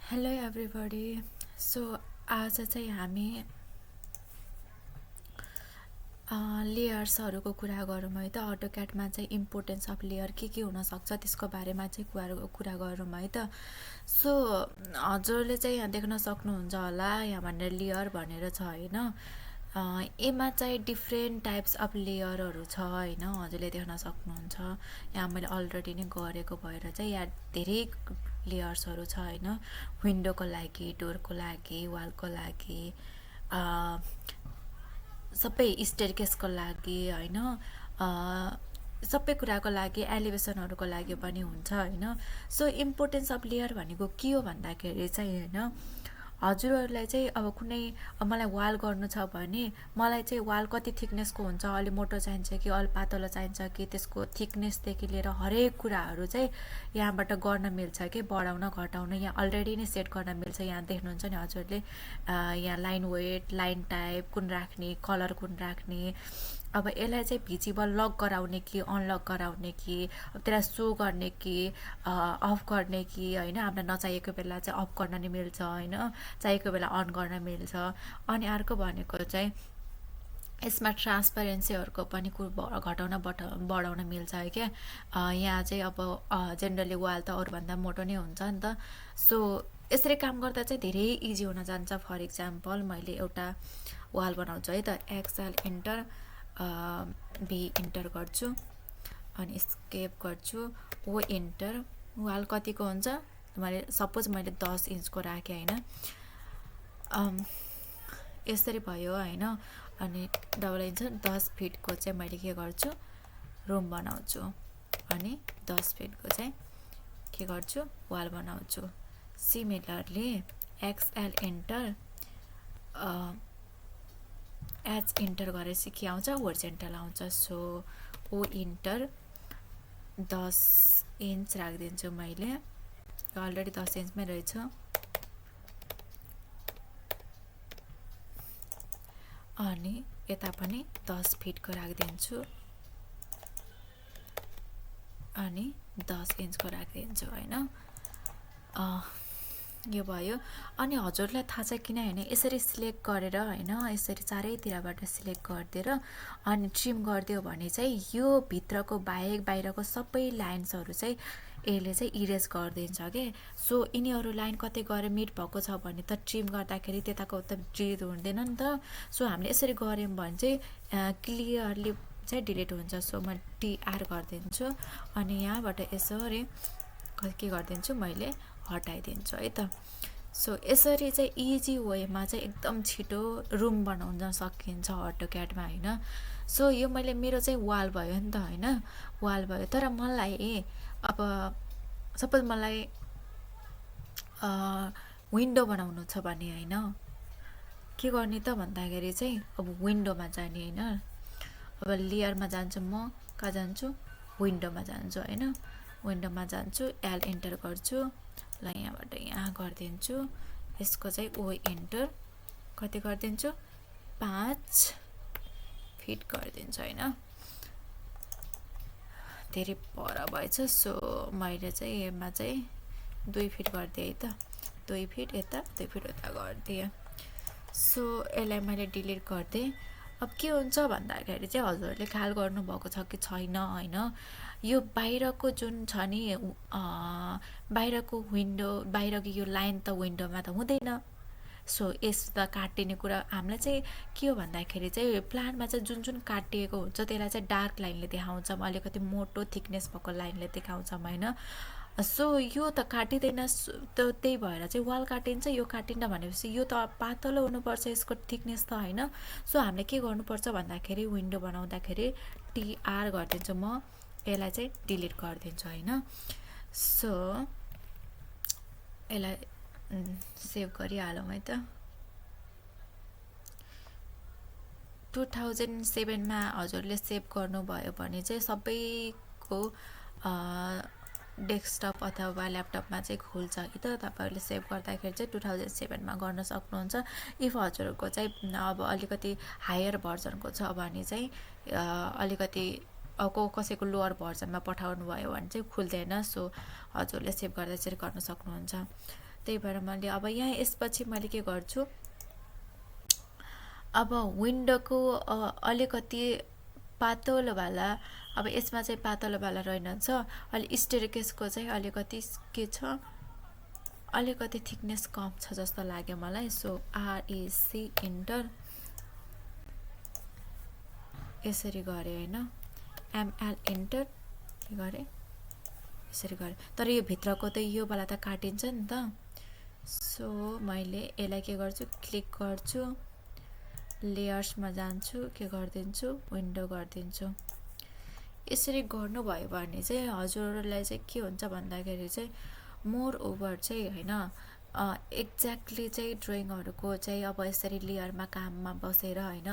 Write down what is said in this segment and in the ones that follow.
Hello everybody. So आज चाहिँ हामी लेयर्सहरूको कुरा गरौँ है त। अटोक्याडमा चाहिँ इम्पोर्टेन्स अफ लेयर के हुनसक्छ त्यसको बारेमा चाहिँ कुरा गरौँ है त। सो हजुरले चाहिँ यहाँ देख्न सक्नुहुन्छ होला, यहाँ भनेर लेयर भनेर छ होइन। यसमा चाहिँ डिफ्रेन्ट टाइप्स अफ लेयरहरू छ होइन, हजुरले देख्न सक्नुहुन्छ। यहाँ मैले अलरेडी नै गरेको भएर चाहिँ यहाँ धेरै लेयर्सहरू छ होइन। विन्डोको लागि, डोरको लागि, वालको लागि, सबै स्टेयरकेसको लागि होइन, सबै कुराको लागि, एलिभेसनहरूको लागि पनि हुन्छ होइन। सो इम्पोर्टेन्स अफ लेयर भनेको के हो भन्दाखेरि चाहिँ होइन, हजुरहरूलाई चाहिँ अब कुनै मलाई वाल गर्नु छ भने मलाई चाहिँ वाल कति थिकनेसको हुन्छ, अलि मोटो चाहिन्छ कि अलि पातलो चाहिन्छ कि त्यसको थिकनेसदेखि लिएर हरेक कुराहरू चाहिँ यहाँबाट गर्न मिल्छ कि बढाउन घटाउन यहाँ अलरेडी नै सेट गर्न मिल्छ। यहाँ देख्नुहुन्छ नि हजुरले, यहाँ लाइन वेट, लाइन टाइप कुन राख्ने, कलर कुन राख्ने, अब यसलाई चाहिँ भिजिबल लक गराउने कि अनलक गराउने कि अब त्यसलाई सो गर्ने कि अफ गर्ने कि होइन। हामीलाई नचाहिएको बेला चाहिँ अफ गर्न नि मिल्छ होइन, चाहिएको बेला अन गर्न मिल्छ। अनि अर्को भनेको चाहिँ यसमा ट्रान्सपेरेन्सीहरूको पनि घटाउन बढाउन मिल्छ है क्या। यहाँ चाहिँ अब जेनरली वाल त अरूभन्दा मोटो नै हुन्छ नि त। सो यसरी काम गर्दा चाहिँ धेरै इजी हुन जान्छ। फर इक्जाम्पल मैले एउटा वाल बनाउँछु है त, एक्सएल इन्टर बी इन्टर गर्छु अनि स्केप गर्छु, ओ इन्टर। वाल कतिको हुन्छ मैले सपोज मैले 10 इन्चको राखेँ होइन, यसरी भयो होइन। अनि डबल इन्च 10 फिटको चाहिँ मैले के गर्छु, रुम बनाउँछु अनि 10 फिटको चाहिँ के गर्छु, वाल बनाउँछु। Similarly XL enter H enter गरेपछि के आउँछ, होरिजेन्टल आउँछ। सो ओ इन्टर 10 इन्च राखिदिन्छु मैले, अलरेडी 10 इन्चमै रहेछ। अनि यता पनि 10 फिटको राखिदिन्छु अनि 10 इन्चको राखिदिन्छु होइन। यो भयो। अनि हजुरलाई थाहा छ किन होइन, यसरी सिलेक्ट गरेर होइन, यसरी चारैतिरबाट सिलेक्ट गरिदिएर अनि ट्रिम गरिदियो भने चाहिँ यो भित्रको बाहिरको सबै लाइन्सहरू चाहिँ यसले चाहिँ इरेज गरिदिन्छ के। सो यिनीहरू लाइन कतै गएर मिट भएको छ भने त ट्रिम गर्दाखेरि त्यताको त डिलिट हुँदैन नि त। सो हामीले यसरी गऱ्यौँ भने चाहिँ क्लियरली चाहिँ डिलिट हुन्छ। सो म टिआर गरिदिन्छु अनि यहाँबाट यसरी के गरिदिन्छु, मैले हटाइदिन्छु है त। सो यसरी चाहिँ इजी वेमा चाहिँ एकदम छिटो रुम बनाउन सकिन्छ अटोक्याडमा होइन। सो यो मैले मेरो चाहिँ वाल भयो नि त होइन, वाल भयो। तर मलाई अब सपोज मलाई विन्डो बनाउनु छ भने होइन, के गर्ने त भन्दाखेरि चाहिँ अब विन्डोमा जाने होइन। अब लेयरमा जान्छु, म कहाँ जान्छु, विन्डोमा जान्छु होइन। विन्डोमा जान्छु, एल इन्टर गर्छु, ल यहाँबाट यहाँ गरिदिन्छु। यसको चाहिँ ओ इन्टर कति गरिदिन्छु, 5 फिट गरिदिन्छु होइन। धेरै पर भएछ। सो मैले चाहिँ यसमा चाहिँ 2 फिट गरिदिएँ है त, 2 फिट यता 2 फिट उता गरिदिएँ। सो यसलाई मैले डिलिट गरिदिएँ। अब के हुन्छ भन्दाखेरि चाहिँ हजुरहरूले ख्याल गर्नुभएको छ कि छैन होइन, यो बाहिरको जुन छ नि बाहिरको विन्डो, बाहिरको यो लाइन त विन्डोमा त हुँदैन। सो यस त काटिने कुरा हामीलाई चाहिँ के हो भन्दाखेरि चाहिँ प्लानमा चाहिँ जुन जुन काटिएको हुन्छ त्यसलाई चाहिँ डार्क लाइनले देखाउँछौँ, अलिकति मोटो थिकनेस भएको लाइनले देखाउँछौँ होइन। सो यो त काटिँदैन, त्यही भएर चाहिँ वाल काटिन्छ, यो काटिन्न भनेपछि यो त पातलो हुनुपर्छ यसको थिकनेस त होइन। सो हामीले के गर्नुपर्छ भन्दाखेरि विन्डो बनाउँदाखेरि टिआर गरिदिन्छु म, यसलाई चाहिँ डिलिट गरिदिन्छु होइन। सो यसलाई सेभ गरिहालौँ है त। 2007मा हजुरले सेभ गर्नुभयो भने चाहिँ सबैको डेस्कटप अथवा ल्यापटपमा चाहिँ खुल्छ कि त। तपाईँहरूले सेभ गर्दाखेरि चाहिँ 2007मा गर्न सक्नुहुन्छ। इफ हजुरको चाहिँ अब अलिकति हायर भर्जनको छ भने चाहिँ अलिकति कसैको लोवर भर्जनमा पठाउनु भयो भने चाहिँ खुल्दैन। सो हजुरले सेभ गर्दा चाहिँ गर्न सक्नुहुन्छ। त्यही भएर मैले अब यहाँ यसपछि मैले के गर्छु, अब विन्डोको अलिकति पातलोवाला, अब यसमा चाहिँ पातलोवाला रहेनछ, अलि स्टेयरकेसको चाहिँ अलिकति के छ, अलिकति थिकनेस कम छ जस्तो लाग्यो मलाई। सो आरएसी इन्टर यसरी गरेँ होइन, एमएल इन्टर के गरेँ यसरी गरेँ, तर यो भित्रको त योवाला त काटिन्छ नि त। सो मैले यसलाई के गर्छु, क्लिक गर्छु, लेयर्समा जान्छु, के गरिदिन्छु, विन्डो गरिदिन्छु। यसरी गर्नुभयो भने चाहिँ हजुरहरूलाई चाहिँ के हुन्छ भन्दाखेरि चाहिँ मोर ओभर चाहिँ होइन, एक्ज्याक्टली चाहिँ ड्रइङहरूको चाहिँ अब यसरी लेयरमा काममा बसेर होइन,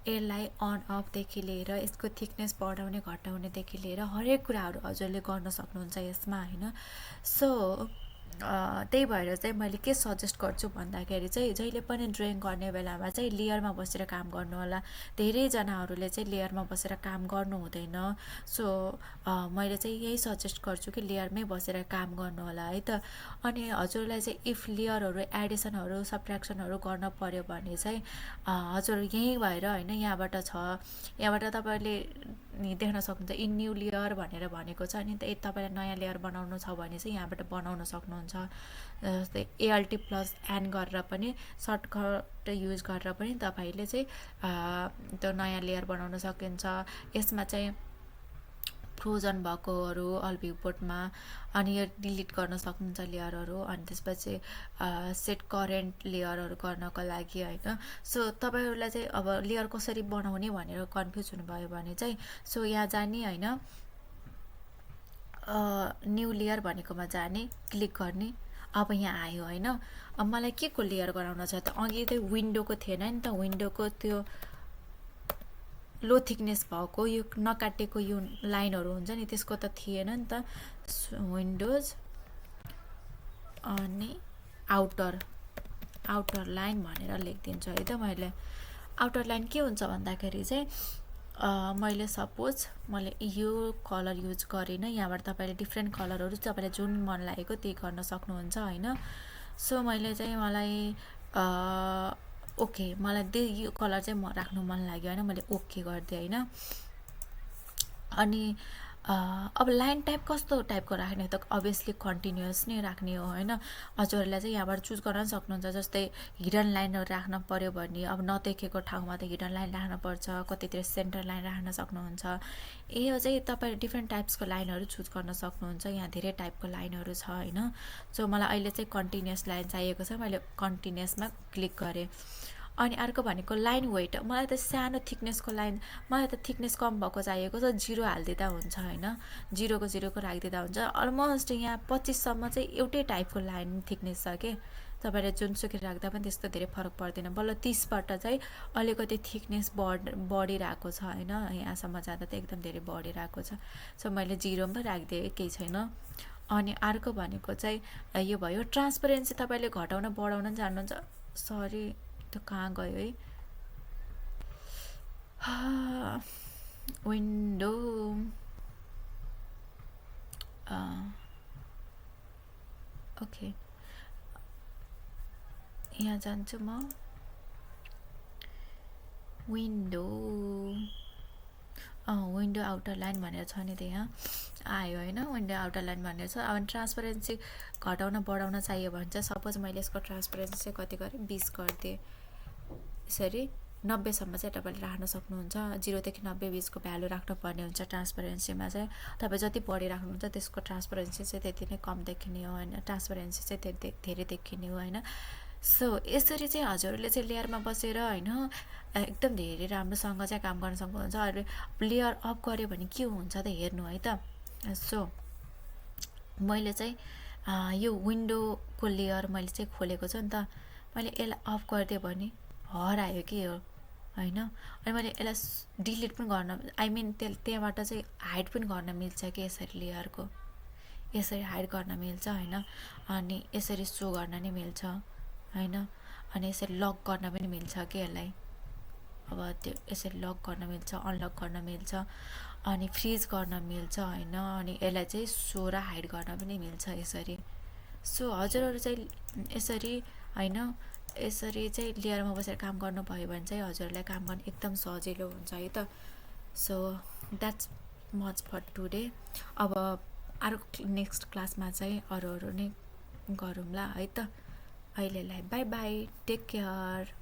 यसलाई अन अफदेखि लिएर यसको थिकनेस बढाउने घटाउनेदेखि लिएर हरेक कुराहरू हजुरले गर्न सक्नुहुन्छ यसमा होइन। सो त्यही भएर चाहिँ मैले के सजेस्ट गर्छु भन्दाखेरि चाहिँ जहिले पनि ड्रइङ गर्ने बेलामा चाहिँ लेयरमा बसेर काम गर्नु होला। धेरैजनाहरूले चाहिँ लेयरमा बसेर काम गर्नु हुँदैन। सो मैले चाहिँ यही सजेस्ट गर्छु कि लेयरमै बसेर काम गर्नु होला है त। अनि हजुरलाई चाहिँ इफ लेयरहरू एडिसनहरू सब्ट्र्याक्सनहरू गर्न पर्यो भने चाहिँ हजुर यहीँ भएर होइन, यहाँबाट छ, यहाँबाट तपाईँले देख्न सक्नुहुन्छ इन न्यू लेयर भनेर भनेको छ नि। त तपाईँलाई नयाँ लेयर बनाउनु छ भने चाहिँ यहाँबाट बनाउन सक्नुहुन्छ। जस्तै एएलटी प्लस एन गरेर पनि सर्टकट युज गरेर पनि तपाईँले चाहिँ त्यो नयाँ लेयर बनाउन सकिन्छ। यसमा चाहिँ फ्रोजन भएकोहरू अल भ्युपोर्टमा, अनि यो डिलिट गर्न सक्नुहुन्छ लेयरहरू। अनि त्यसपछि सेट करेन्ट लेयरहरू गर्नको लागि होइन। सो तपाईँहरूलाई चाहिँ अब लेयर कसरी बनाउने भनेर कन्फ्युज हुनुभयो भने चाहिँ सो यहाँ जाने होइन, न्यू लेयर भनेकोमा जाने, क्लिक गर्ने। अब यहाँ आयो होइन। अब मलाई के को लेयर गराउन छ त, अघि चाहिँ विन्डोको थिएन नि त, विन्डोको त्यो लो थिकनेस भएको यो नकाटेको यो लाइनहरू हुन्छ नि त्यसको त थिएन नि त। विन्डोज अनि आउटर लाइन भनेर लेखिदिन्छु है त मैले। आउटर लाइन के हुन्छ भन्दाखेरि चाहिँ मैले सपोज मैले यो कलर युज गरिनँ, यहाँबाट तपाईँले डिफ्रेन्ट कलरहरू तपाईँले जुन मन लागेको त्यही गर्न सक्नुहुन्छ होइन। सो मैले चाहिँ मलाई ओके, मलाई यो कलर चाहिँ म राख्नु मन लाग्यो होइन, मैले ओके गरिदिएँ होइन। अनि अब लाइन टाइप कस्तो टाइपको राख्ने त, अभियसली कन्टिन्युस नै राख्ने हो होइन। हजुरहरूलाई चाहिँ यहाँबाट चुज गर्न सक्नुहुन्छ। जस्तै हिडन लाइनहरू राख्न पर्यो भने अब नदेखेको ठाउँमा त हिडन लाइन राख्नुपर्छ, कतितिर सेन्टर लाइन राख्न सक्नुहुन्छ। यो चाहिँ तपाईँ डिफ्रेन्ट टाइप्सको लाइनहरू चुज गर्न सक्नुहुन्छ। यहाँ धेरै टाइपको लाइनहरू छ होइन। सो मलाई अहिले चाहिँ कन्टिन्युस लाइन चाहिएको छ, मैले कन्टिन्युसमा क्लिक गरेँ। अनि अर्को भनेको लाइन वेट, मलाई त सानो थिकनेसको लाइन, मलाई त थिकनेस कम भएको चाहिएको छ, 0 हालिदिँदा हुन्छ होइन, 0 राखिदिँदा हुन्छ। अलमोस्ट यहाँ 25सम्म चाहिँ एउटै टाइपको लाइन थिकनेस छ कि तपाईँले जुनसुकै राख्दा पनि त्यस्तो धेरै फरक पर्दैन। बल्ल 30बाट चाहिँ अलिकति थिकनेस बढिरहेको छ होइन, यहाँसम्म जाँदा त एकदम धेरै बढिरहेको छ। सो मैले 0मा राखिदिएँ, केही छैन। अनि अर्को भनेको चाहिँ यो भयो ट्रान्सपरेन्सी, तपाईँले घटाउन बढाउन जान्नुहुन्छ। सरी त्यो कहाँ गयो है, विन्डो ओके, यहाँ जान्छु म, विन्डो विन्डो आउटर लाइन भनेर छ नि, त्यहाँ आयो होइन, विन्डो आउटर लाइन भनेर छ। अब ट्रान्सपरेन्सी घटाउन बढाउन चाहियो भने चाहिँ सपोज मैले यसको ट्रान्सपरेन्सी चाहिँ कति गरेँ, 20 गरिदिएँ। यसरी 90सम्म चाहिँ तपाईँले राख्न सक्नुहुन्छ। 0देखि 90 बिचको भ्यालु राख्नुपर्ने हुन्छ ट्रान्सपरेन्सीमा चाहिँ। तपाईँ जति बढी राख्नुहुन्छ त्यसको ट्रान्सपरेन्सी चाहिँ त्यति नै कम देखिने हो होइन, ट्रान्सपरेन्सी चाहिँ त्यति धेरै देखिने हो होइन। सो यसरी चाहिँ हजुरहरूले चाहिँ लेयरमा बसेर होइन एकदम धेरै राम्रोसँग चाहिँ काम गर्न सक्नुहुन्छ। अहिले लेयर अफ गऱ्यो भने के हुन्छ त हेर्नु है त। सो मैले चाहिँ यो विन्डोको लेयर मैले चाहिँ खोलेको छु नि त, मैले यसलाई अफ गरिदिएँ भने हरायो कि हो होइन। अनि मैले यसलाई डिलिट पनि गर्न, आई मिन त्यहाँबाट चाहिँ हाइड पनि गर्न मिल्छ कि यसरी लेयरको, यसरी हाइड गर्न मिल्छ होइन। अनि यसरी सो गर्न नि मिल्छ होइन। अनि यसरी लक गर्न पनि मिल्छ कि यसलाई, अब त्यो यसरी लक गर्न मिल्छ, अनलक गर्न मिल्छ, अनि फ्रिज गर्न मिल्छ होइन। अनि यसलाई चाहिँ सो र हाइड गर्न पनि मिल्छ यसरी सो हजुरहरू चाहिँ यसरी होइन यसरी चाहिँ लेयरमा बसेर काम गर्नुभयो भने चाहिँ हजुरहरूलाई काम गर्न एकदम सजिलो हुन्छ है त। So that's much for today. अब अर्को नेक्स्ट क्लासमा चाहिँ अरू नै गरौँला है त। अहिलेलाई बाई बाई, टेक केयर।